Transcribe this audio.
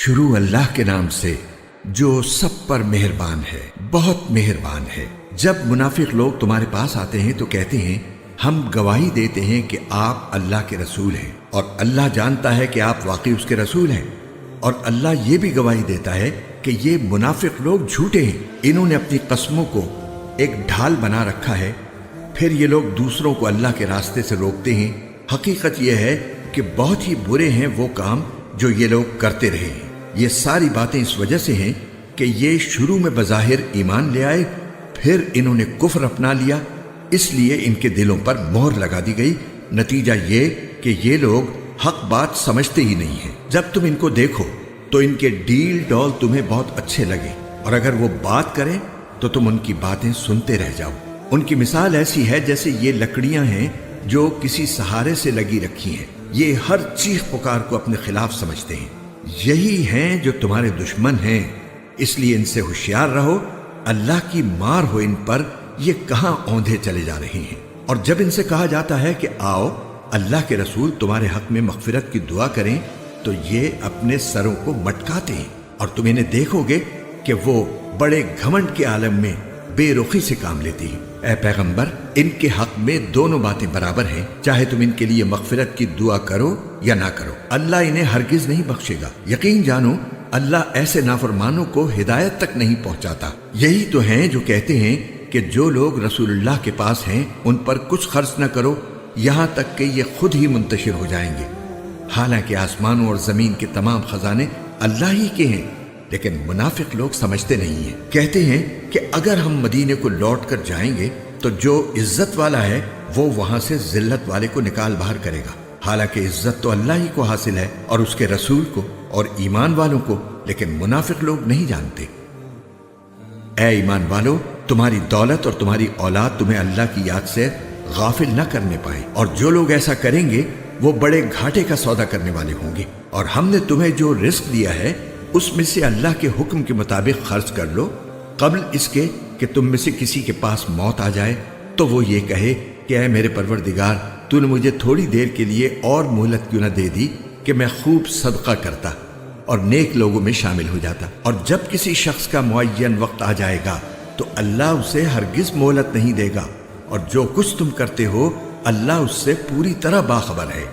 شروع اللہ کے نام سے جو سب پر مہربان ہے، بہت مہربان ہے۔ جب منافق لوگ تمہارے پاس آتے ہیں تو کہتے ہیں ہم گواہی دیتے ہیں کہ آپ اللہ کے رسول ہیں، اور اللہ جانتا ہے کہ آپ واقعی اس کے رسول ہیں، اور اللہ یہ بھی گواہی دیتا ہے کہ یہ منافق لوگ جھوٹے ہیں۔ انہوں نے اپنی قسموں کو ایک ڈھال بنا رکھا ہے، پھر یہ لوگ دوسروں کو اللہ کے راستے سے روکتے ہیں۔ حقیقت یہ ہے کہ بہت ہی برے ہیں وہ کام جو یہ لوگ کرتے رہے ہیں۔ یہ ساری باتیں اس وجہ سے ہیں کہ یہ شروع میں بظاہر ایمان لے آئے، پھر انہوں نے کفر اپنا لیا، اس لیے ان کے دلوں پر مہر لگا دی گئی۔ نتیجہ یہ کہ یہ لوگ حق بات سمجھتے ہی نہیں ہیں۔ جب تم ان کو دیکھو تو ان کے ڈیل ڈول تمہیں بہت اچھے لگے، اور اگر وہ بات کریں تو تم ان کی باتیں سنتے رہ جاؤ۔ ان کی مثال ایسی ہے جیسے یہ لکڑیاں ہیں جو کسی سہارے سے لگی رکھی ہیں، یہ ہر چیخ پکار کو اپنے خلاف سمجھتے ہیں۔ یہی ہیں جو تمہارے دشمن ہیں، اس لیے ان سے ہوشیار رہو، اللہ کی مار ہو ان پر، یہ کہاں اوندھے چلے جا رہے ہیں۔ اور جب ان سے کہا جاتا ہے کہ آؤ اللہ کے رسول تمہارے حق میں مغفرت کی دعا کریں، تو یہ اپنے سروں کو مٹکاتے ہیں، اور تم انہیں دیکھو گے کہ وہ بڑے گھمنڈ کے عالم میں بے رخی سے کام لیتی ہیں۔ اے پیغمبر، ان کے حق میں دونوں باتیں برابر ہیں، چاہے تم ان کے لیے مغفرت کی دعا کرو یا نہ کرو، اللہ انہیں ہرگز نہیں بخشے گا۔ یقین جانو اللہ ایسے نافرمانوں کو ہدایت تک نہیں پہنچاتا۔ یہی تو ہیں جو کہتے ہیں کہ جو لوگ رسول اللہ کے پاس ہیں ان پر کچھ خرچ نہ کرو یہاں تک کہ یہ خود ہی منتشر ہو جائیں گے، حالانکہ آسمانوں اور زمین کے تمام خزانے اللہ ہی کے ہیں، لیکن منافق لوگ سمجھتے نہیں ہیں۔ کہتے ہیں کہ اگر ہم مدینے کو لوٹ کر جائیں گے تو جو عزت والا ہے وہ وہاں سے ذلت والے کو نکال باہر کرے گا، حالانکہ عزت تو اللہ ہی کو حاصل ہے اور اس کے رسول کو اور ایمان والوں کو، لیکن منافق لوگ نہیں جانتے۔ اے ایمان والو، تمہاری دولت اور تمہاری اولاد تمہیں اللہ کی یاد سے غافل نہ کرنے پائے، اور جو لوگ ایسا کریں گے وہ بڑے گھاٹے کا سودا کرنے والے ہوں گے۔ اور ہم نے تمہیں جو رزق دیا ہے اس میں سے اللہ کے حکم کے مطابق خرچ کر لو، قبل اس کے کہ تم میں سے کسی کے پاس موت آ جائے تو وہ یہ کہے کہ اے میرے پروردگار، تو نے مجھے تھوڑی دیر کے لیے اور مہلت کیوں نہ دے دی کہ میں خوب صدقہ کرتا اور نیک لوگوں میں شامل ہو جاتا۔ اور جب کسی شخص کا معین وقت آ جائے گا تو اللہ اسے ہرگز مہلت نہیں دے گا، اور جو کچھ تم کرتے ہو اللہ اس سے پوری طرح باخبر ہے۔